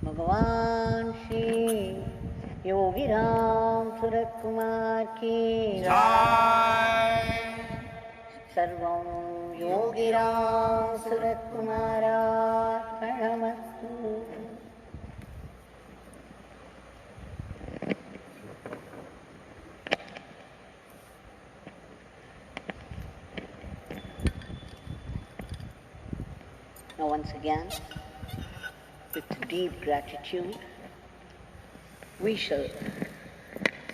Bhagwan Shri Yogi Ramsuratkumar ki Jai. Sarvam Yogi Ramsuratkumar Ashram Thiruvanamalai. Now once again, with deep gratitude, we shall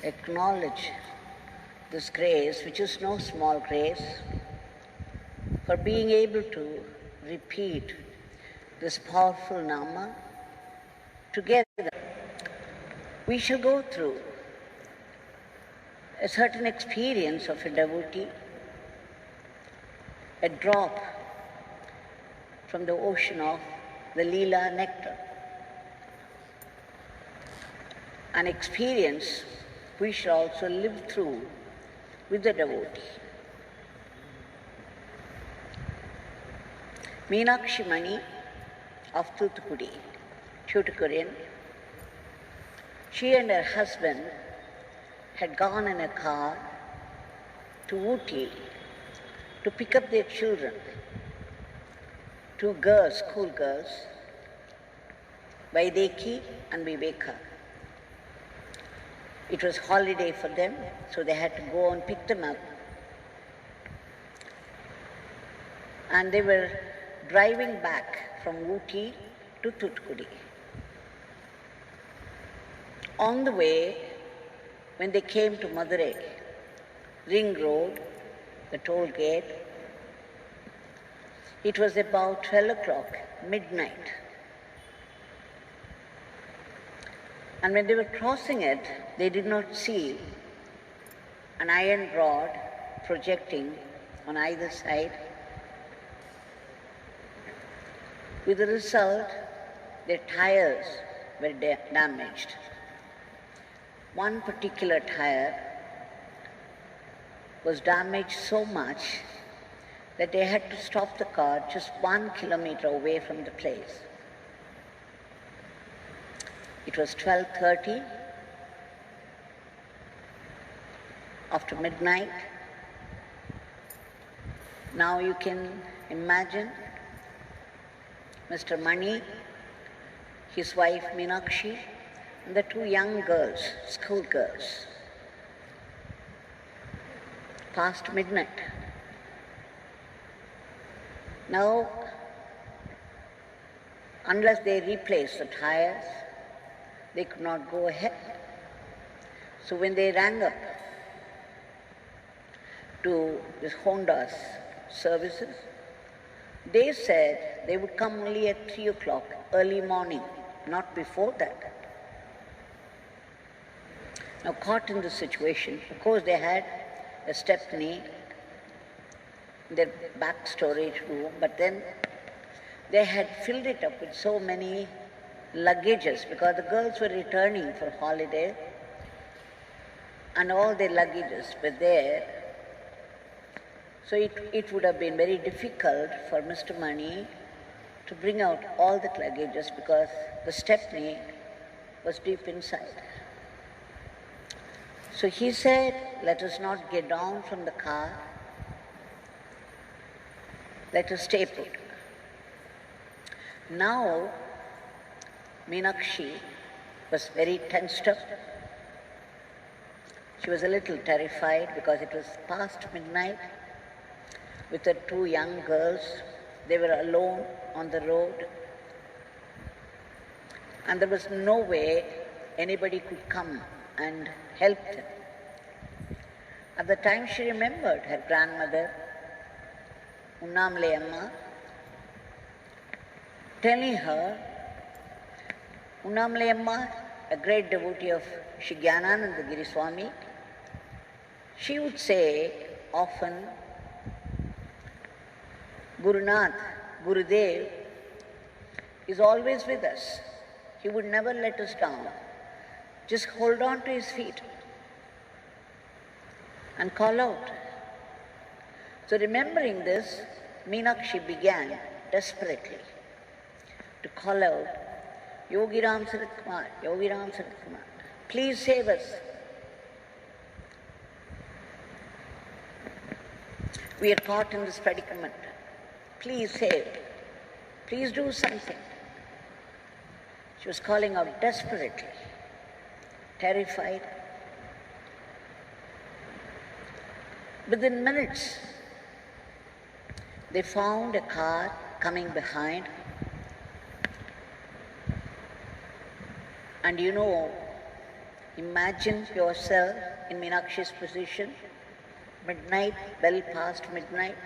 acknowledge this grace, which is no small grace, for being able to repeat this powerful Nama together. We shall go through a certain experience of a devotee, a drop from the ocean of the Leela nectar, an experience we shall also live through with the devotee. Meenakshi Mani of Thoothukudi, Tuticorin, she and her husband had gone in a car to Ooty to pick up their children, two girls, school girls, Vaideki and Viveka. It was holiday for them, so they had to go and pick them up. And they were driving back from Ooty to Thoothukudi. On the way, when they came to Madurai, Ring Road, the toll gate, it was about 12 o'clock, midnight. And when they were crossing it, they did not see an iron rod projecting on either side. With the result, their tires were damaged. One particular tire was damaged so much that they had to stop the car just 1 kilometer away from the place. It was 12:30, after midnight. Now you can imagine Mr. Mani, his wife Meenakshi, and the two young girls, school girls. Past midnight. Now, unless they replaced the tires, they could not go ahead. So when they rang up to this Honda's services, they said they would come only at 3 o'clock, early morning, not before that. Now caught in this situation, of course they had a stepney in their back storage room, but then they had filled it up with so many luggages because the girls were returning for holiday and all their luggages were there. So it would have been very difficult for Mr. Mani to bring out all the luggages because the stepney was deep inside. So he said, let us not get down from the car, let us stay put. Now, Meenakshi was very tensed up. She was a little terrified because it was past midnight with her two young girls. They were alone on the road. And there was no way anybody could come and help them. At the time she remembered her grandmother, Unnamalai Amma, telling her, Unnamalai Amma, a great devotee of Shri Jnanananda Giri Swami, she would say often, Gurunath, Gurudev is always with us. He would never let us down. Just hold on to his feet and call out. So remembering this, Meenakshi began desperately to call out, Yogi Ramsuratkumar, Yogi Ramsuratkumar, please save us. We are caught in this predicament. Please save. Please do something. She was calling out desperately, terrified. Within minutes, they found a car coming behind. And imagine yourself in Meenakshi's position, midnight, well past midnight.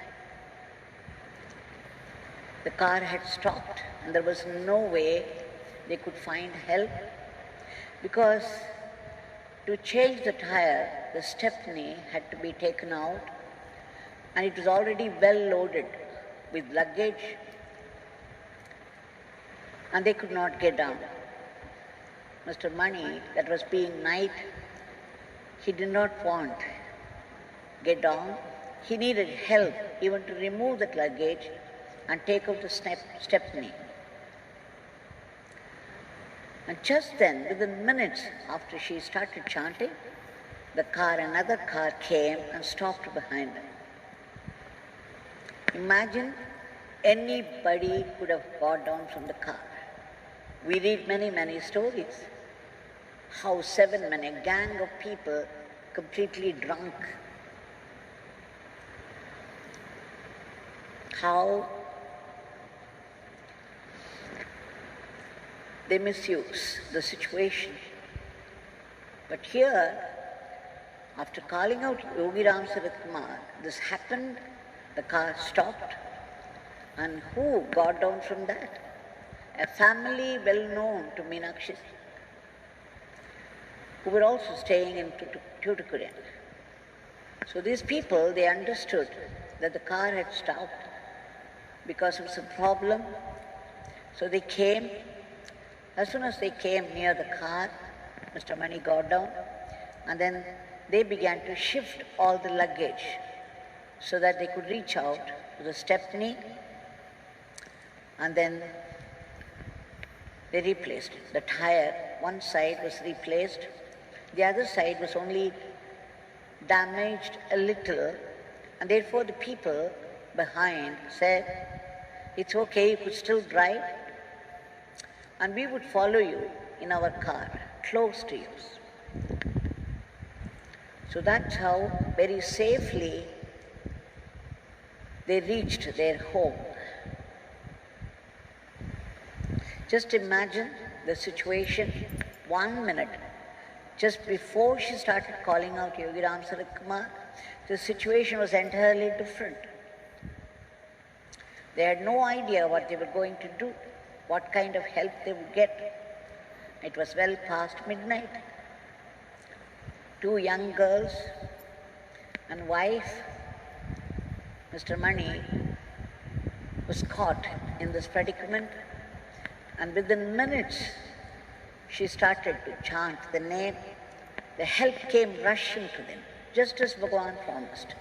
The car had stopped and there was no way they could find help, because to change the tire, the stepney had to be taken out and it was already well loaded with luggage and they could not get down. Mr. Mani, that was being night, he did not want to get down. He needed help even to remove that luggage and take out the stepney. And just then, within minutes after she started chanting, another car came and stopped behind her. Imagine anybody could have got down from the car. We read many, many stories. How 7 men, a gang of people, completely drunk, how they misuse the situation. But here, after calling out Yogi Ramsuratkumar, this happened, the car stopped, and who got down from that? A family well known to Meenakshi, who were also staying in Tuticorin. So these people, they understood that the car had stopped because of some problem. So they came. As soon as they came near the car, Mr. Mani got down, and then they began to shift all the luggage so that they could reach out to the stepney, and then they replaced it. The tire, one side was replaced, the other side was only damaged a little, and therefore the people behind said, it's okay, you could still drive, and we would follow you in our car, close to you. So that's how very safely they reached their home. Just imagine the situation 1 minute. Just before she started calling out Yogi Ramsuratkumar, the situation was entirely different. They had no idea what they were going to do, what kind of help they would get. It was well past midnight. 2 young girls and wife, Mr. Mani, was caught in this predicament, and within minutes she started to chant the name. The help came rushing to them, just as Bhagwan promised.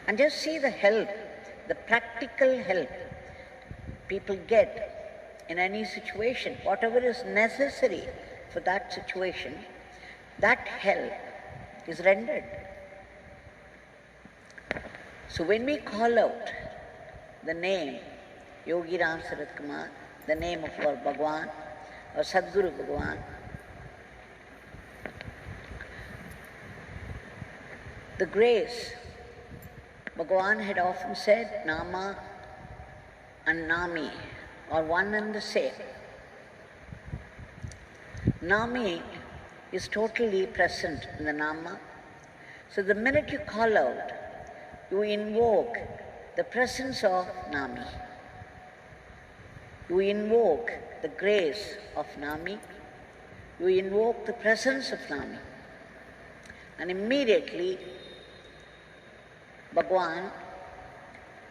And just see the help, the practical help people get in any situation, whatever is necessary for that situation, that help is rendered. So when we call out the name Yogi Ramsuratkumar, the name of our Bhagwan, or Sadguru Bhagwan, the grace, Bhagwan had often said, Nama and Nami are one and the same. Nami is totally present in the Nama. So the minute you call out, you invoke the presence of Nami. You invoke the grace of Nami, you invoke the presence of Nami, and immediately Bhagwan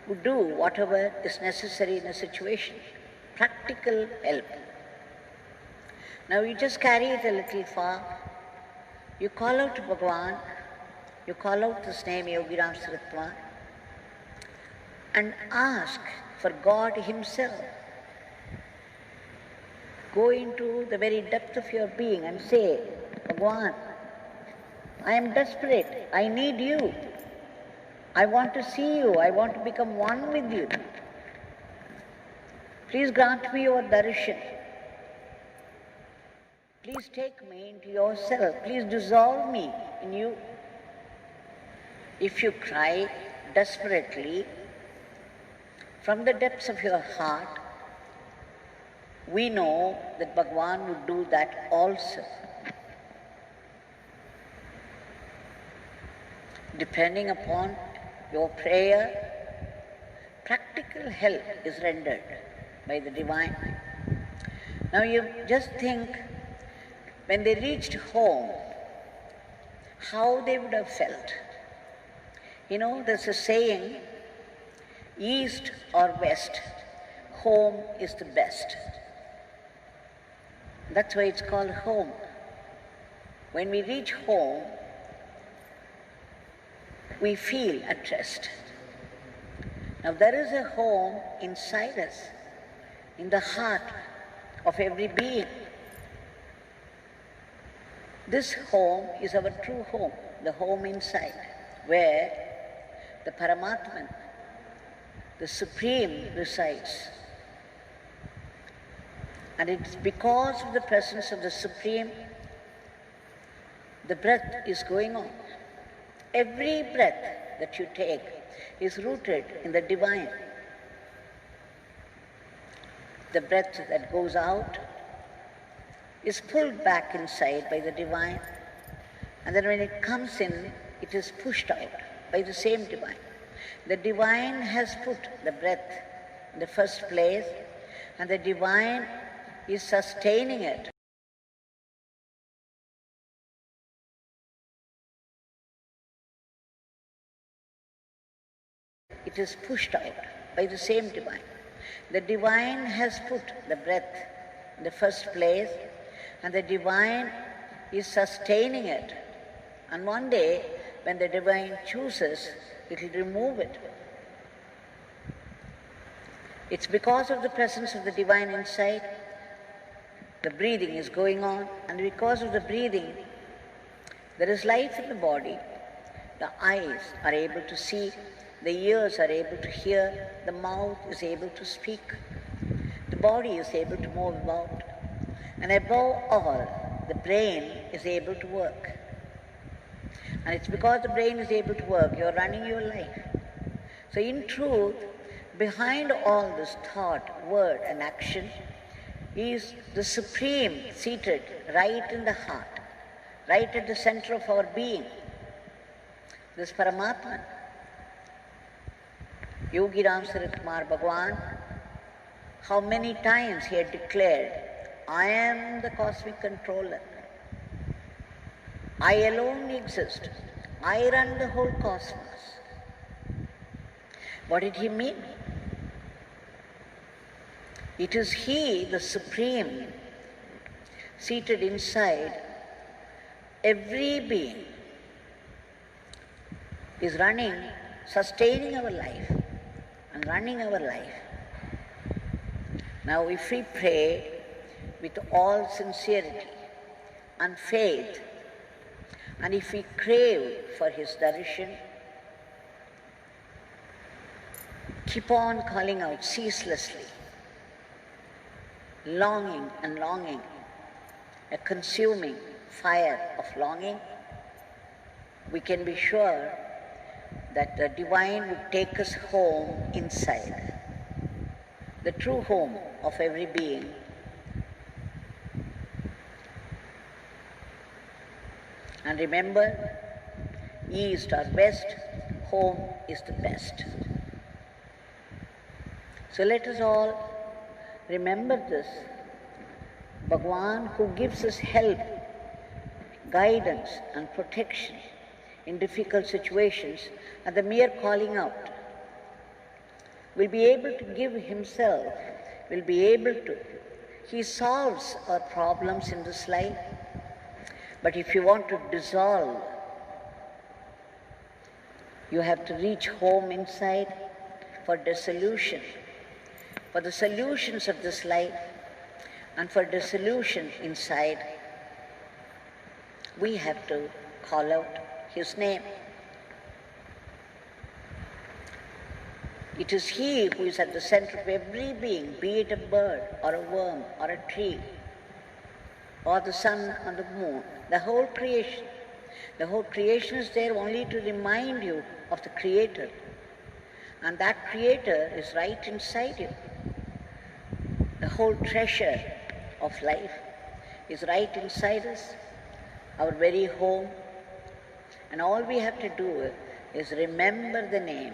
would do whatever is necessary in a situation. Practical help. Now you just carry it a little far. You call out to Bhagwan, you call out this name Yogi Ramsuratkumar, and ask for God Himself. Go into the very depth of your being and say, Bhagwan, I am desperate, I need you. I want to see you, I want to become one with you. Please grant me your darshan. Please take me into yourself. Please dissolve me in you. If you cry desperately from the depths of your heart, we know that Bhagwan would do that also. Depending upon your prayer, practical help is rendered by the Divine. Now you just think, when they reached home, how they would have felt. You know, there's a saying, east or west, home is the best. That's why it's called home. When we reach home, we feel at rest. Now there is a home inside us, in the heart of every being. This home is our true home, the home inside, where the Paramatman, the Supreme, resides. And it's because of the presence of the Supreme, the breath is going on. Every breath that you take is rooted in the Divine. The breath that goes out is pulled back inside by the Divine, and then when it comes in, it is pushed out by the same Divine. The Divine has put the breath in the first place, and the Divine is sustaining it. It is pushed out by the same Divine. The Divine has put the breath in the first place, and the Divine is sustaining it. And one day, when the Divine chooses, it will remove it. It's because of the presence of the Divine inside, the breathing is going on, and because of the breathing, there is life in the body. The eyes are able to see, the ears are able to hear, the mouth is able to speak, the body is able to move about, and above all, the brain is able to work. And it's because the brain is able to work, you're running your life. So in truth, behind all this thought, word and action is the Supreme seated right in the heart, right at the center of our being. This Paramatman, Yogi Ramsuratkumar Bhagwan, how many times he had declared, I am the cosmic controller. I alone exist. I run the whole cosmos. What did he mean? It is he, the Supreme, seated inside every being, is running, sustaining our life and running our life. Now if we pray with all sincerity and faith, and if we crave for his darshan, keep on calling out ceaselessly, longing and longing, a consuming fire of longing, we can be sure that the Divine would take us home inside, the true home of every being. And remember, east or west, home is the best. So let us all remember this. Bhagwan, who gives us help, guidance and protection in difficult situations at the mere calling out, will be able to give himself, will be able to. He solves our problems in this life. But if you want to dissolve, you have to reach home inside for dissolution, for the solutions of this life, and for dissolution inside, we have to call out his name. It is he who is at the center of every being, be it a bird or a worm or a tree or the sun or the moon, the whole creation. The whole creation is there only to remind you of the Creator. And that Creator is right inside you. The whole treasure of life is right inside us, our very home. And all we have to do is remember the name.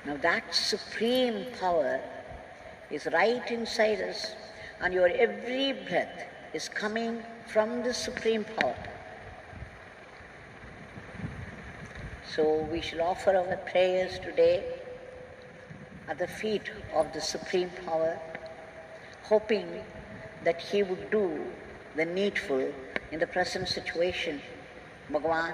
Now that supreme power is right inside us, and your every breath is coming from the supreme power. So we shall offer our prayers today at the feet of the supreme power, hoping that he would do the needful in the present situation. Bhagwan,